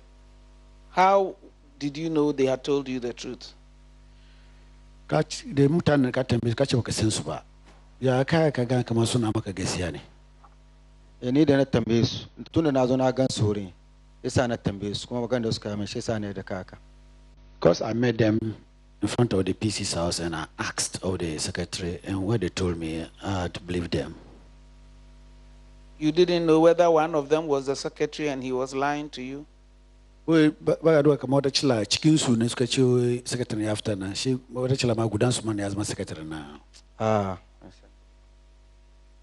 how did you know they had told you the truth? The mutanen ka tambaye ka ce baka san su ba. Ya kai ka ga kamar suna maka gaskiya ne. Ni da na tambaye su tunda na zo na gan su wurin yasa na tambaye su kuma magana da suka yi min shi yasa ne da kaka. Because I met them in front of the PC's house and I asked of the secretary and what they told me, I had to believe them. You didn't know whether one of them was the secretary and he was lying to you? Well, ba do kama wata chila cikin su ne suka ce secretary after na shi wata chila ma gudan su man ya zama secretary na.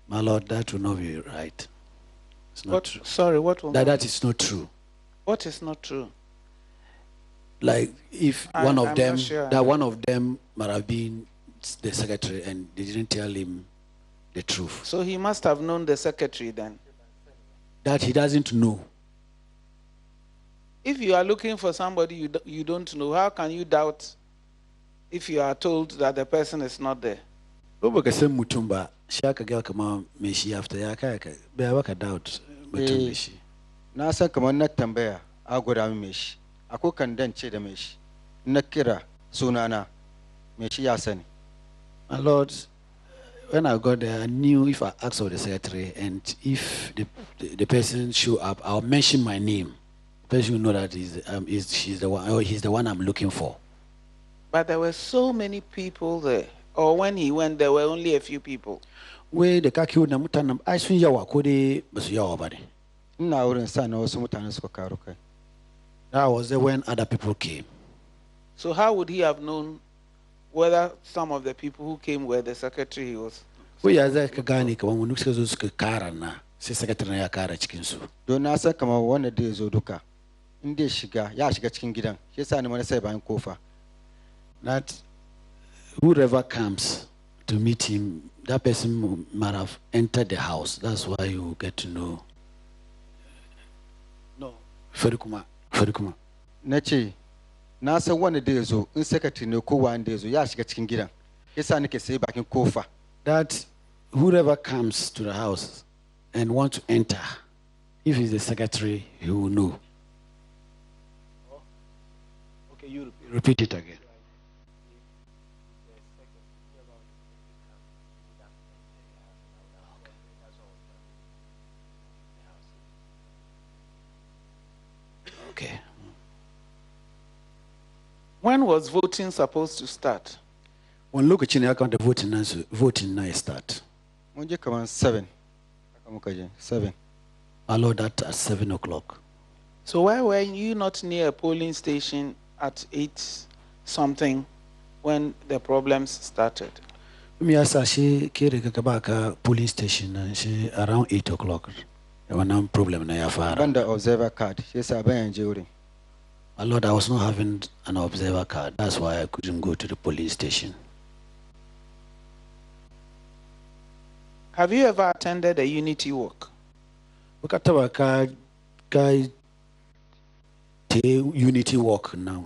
My Lord, that will not be right. It's not true. Sorry, what will that is not true. What is not true? Like if one of them might have been the secretary and they didn't tell him the truth. So he must have known the secretary then. That he doesn't know. If you are looking for somebody you don't know, how can you doubt if you are told that the person is not there? Obakase Mutumba, Shaka Galkama, Meshi after Yakaka, Beawaka doubt, Mutumishi. Nasa kama na tambaya agora meshi. Ako kandan ce da meshi. Na kira sunana meshi ya sani. My Lord, when I got there, I knew if I asked of the secretary and if the person show up, I'll mention my name. The person will know that she's the one, or he's the one I'm looking for. But there were so many people there. Or when he went, there were only a few people. Where the kaki na mutanam, I swing yawa kode basu yawa bari. Ina wurin sa na wasu mutane suka karo kai. That was there when other people came. So how would he have known whether some of the people who came were the secretary he was? We ya zai ka gane kaman wani suka zo suka kara na sai secretary ya kara cikin su. Don na san kamar wanda da ya zo duka. In dai shiga ya shiga cikin gidan. Shi yasa ni mana sai bayan kofa. That whoever comes to meet him, that person might have entered the house. That's why you get to know. No, Ferikuma. Nace na san wanda da ya zo in secretary ne ko wanda ya zo ya shiga cikin gidan. Yasa nake sai bakin kofa. That whoever comes to the house and want to enter, if he's the secretary, he will know. Okay, you repeat it again. Okay. When was voting supposed to start? When look at you, the voting now start. Mun je kaman 7. Haka muka je 7. Allow that at 7 o'clock. So why were you not near a polling station at 8 something when the problems started? Me asa she kere ka polling station she around 8 o'clock. There was no problem na ya fara. Banda observer card. Shi yasa ban je wurin. My Lord, I was not having an observer card. That's why I couldn't go to the police station. Have you ever attended a unity walk? Wakataba ka unity walk now.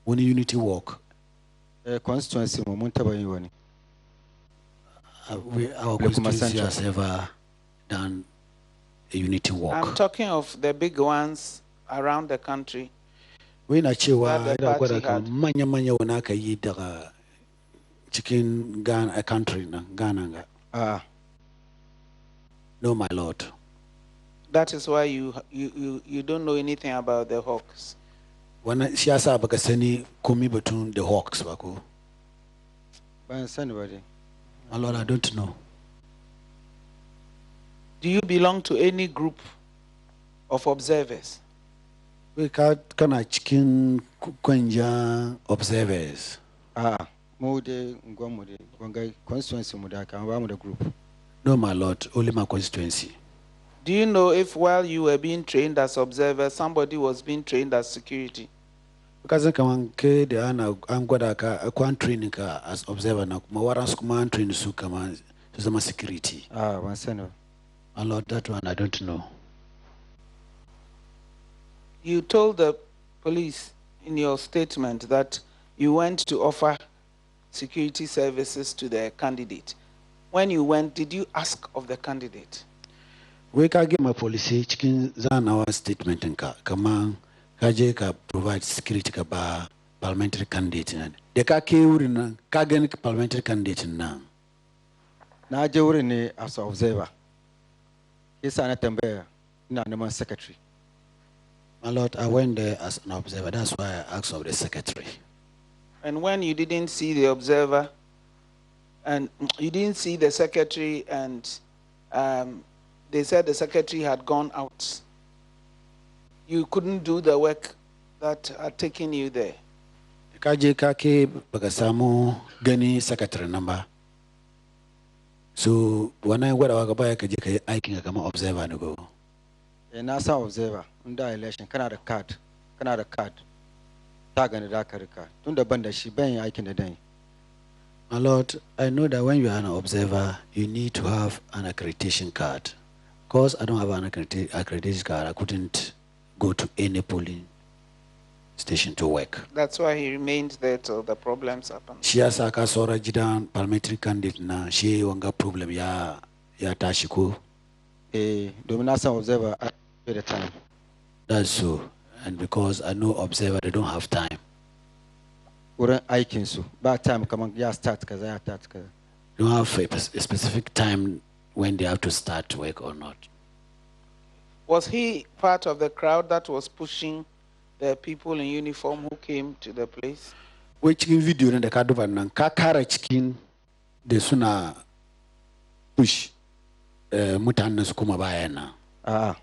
When unity walk. Constituency mo mun taba yin wani. Our constituency has ever done a unity walk. I'm talking of the big ones around the country. We na cewa That the party had. manya wana ka yi daga cikin Ghana, a country na Ghana. No, my Lord. That is why you don't know anything about the Hawks. When siyasa baka sani komi batun the Hawks bako. Ban sani bari. My Lord, I don't know. Do you belong to any group of observers? We kana cikin kwanja observers. Mu de ngwamu de wangai constituency mu da kan ba mu da group. No, my Lord, only my constituency. Do you know if while you were being trained as observer, somebody was being trained as security? Because kaman ke da ana an gwada ka kwan training ka as observer na kuma waran su kuma an train su kama su zama security. Ban sani. My Lord, that one I don't know. You told the police in your statement that you went to offer security services to the candidate. When you went, did you ask of the candidate? We can give my policy chicken zan our statement nka kama kaje ka provide security ka ba parliamentary candidate na. De ka ke wurin nan ka gani parliamentary candidate na. Na je wurin ne as observer. Yasa na tambaya ina neman secretary. My Lord, I went there as an observer. That's why I asked of the secretary. And when you didn't see the observer, and you didn't see the secretary, and they said the secretary had gone out, you couldn't do the work that had taken you there. Kaje ka ke baka samu gani secretary number. So when I went out ka je ka aikin kama observer ne go. Na sa observer unda election kana da card ta gani da ka rika tun da ban da shi ban yi aikin da dan. My Lord, I know that when you are an observer, you need to have an accreditation card. Because I don't have an accreditation card, I couldn't go to any polling station to work. That's why he remained there till the problems happened. She has a kasora jidan parliamentary candidate na she wanga problem ya tashiku. Domination observer at the time. That's so. And because I know observer, they don't have time. I can so. But time come on, yeah, start because I start. They don't have a specific time when they have to start work or not. Was he part of the crowd that was pushing the people in uniform who came to the place? Which video in the Kadovan and Kakara chicken, the sooner push Mutanas Kumabayana. Ah.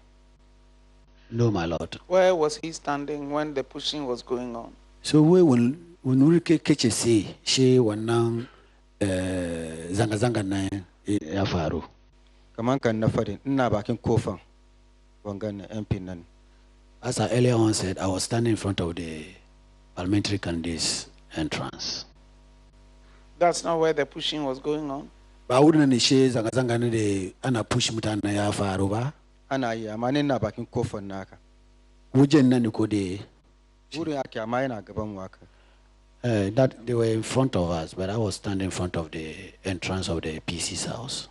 No, my lord. Where was he standing when the pushing was going on? So when we catch a say, she one now zanga zanga na yafaru. Kaman kan na fari ina bakin kofan wangan MP nan. As I earlier on said, I was standing in front of the parliamentary candidates entrance. That's not where the pushing was going on. Ba wurin ne she zanga zanga ne de ana push mutane yafaru ba. Ana yi amma ni ina bakin kofan naka. Wujen nan ko de wurin ake amma yana gaban mu haka. That they were in front of us, but I was standing in front of the entrance of the PC's house.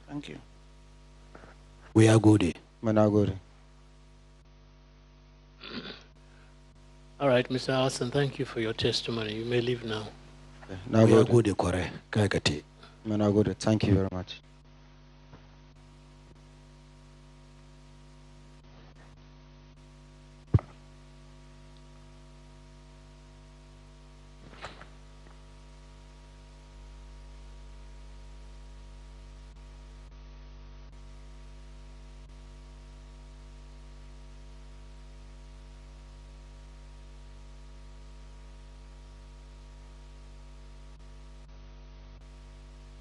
Thank you. We are good. Managori. All right, Mr. Allison, thank you for your testimony. You may leave now. We are good, correct. Managori, thank you very much.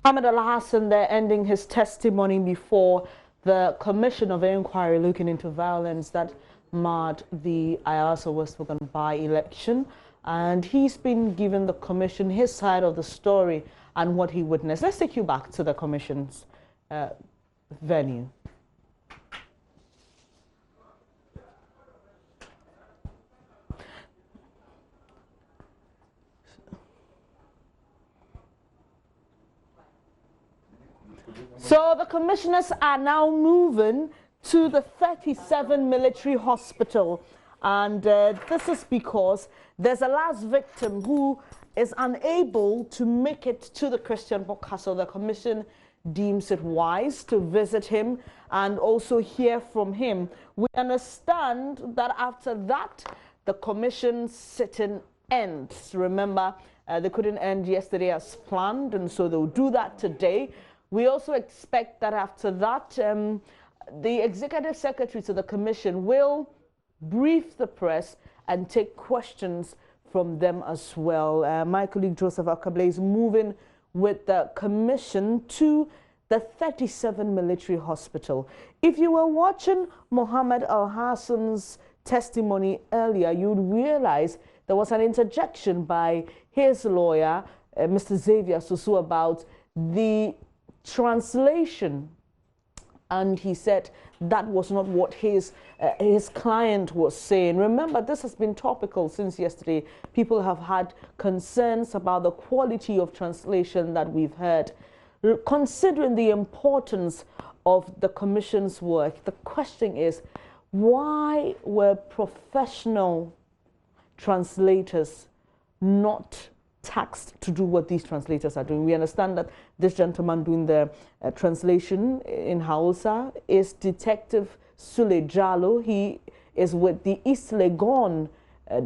Ahmed Al-Hassan there ending his testimony before the Commission of Inquiry looking into violence that marred the Ayasa Westwogan by-election. And he's been given the Commission his side of the story and what he witnessed. Let's take you back to the Commission's venue. So the commissioners are now moving to the 37 military hospital, and this is because there's a last victim who is unable to make it to the Christian Book Castle. The commission deems it wise to visit him and also hear from him. We understand that after that, the commission sitting ends. Remember, they couldn't end yesterday as planned, and so they'll do that today. We also expect that after that, the executive secretary to the commission will brief the press and take questions from them as well. My colleague Joseph A.W.W is moving with the commission to the 37 military hospital. If you were watching Mohammed Al-Hassan's testimony earlier, you'd realize there was an interjection by his lawyer, Mr. Xavier Susu, about the translation, and he said that was not what his client was saying. Remember, this has been topical since yesterday. People have had concerns about the quality of translation that we've heard. Considering the importance of the commission's work, the question is, why were professional translators not taxed to do what these translators are doing? We understand that this gentleman doing the translation in Hausa is Detective Sule Jalo. He is with the East Legon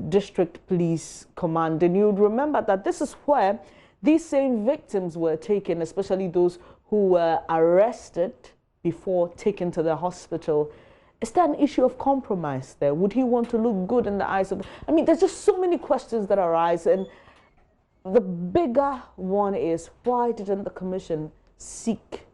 District Police Command. And you'd remember that this is where these same victims were taken, especially those who were arrested before taken to the hospital. Is there an issue of compromise there? Would he want to look good in the eyes of... I mean, there's just so many questions that arise, and the bigger one is, why didn't the commission seek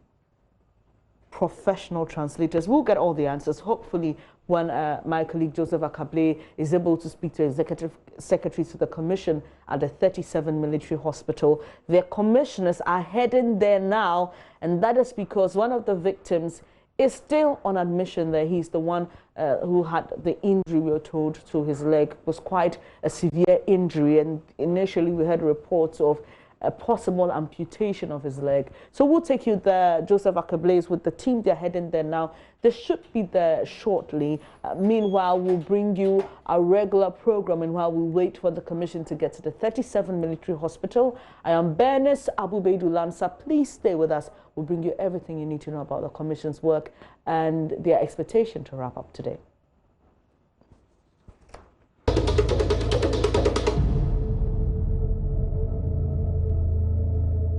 professional translators? We'll get all the answers, hopefully, when my colleague Joseph A.W.W is able to speak to executive secretaries to the commission at the 37 military hospital. Their commissioners are heading there now, and that is because one of the victims is still on admission that he's the one who had the injury, we were told, to his leg. It was quite a severe injury, and initially we heard reports of a possible amputation of his leg. So we'll take you there, Joseph Akablaze, with the team. They're heading there now. They should be there shortly. Meanwhile, we'll bring you a regular program, and while we wait for the commission to get to the 37 military hospital. I am Bernice Abubeidu Lansa. Please stay with us. We'll bring you everything you need to know about the commission's work and their expectation to wrap up today.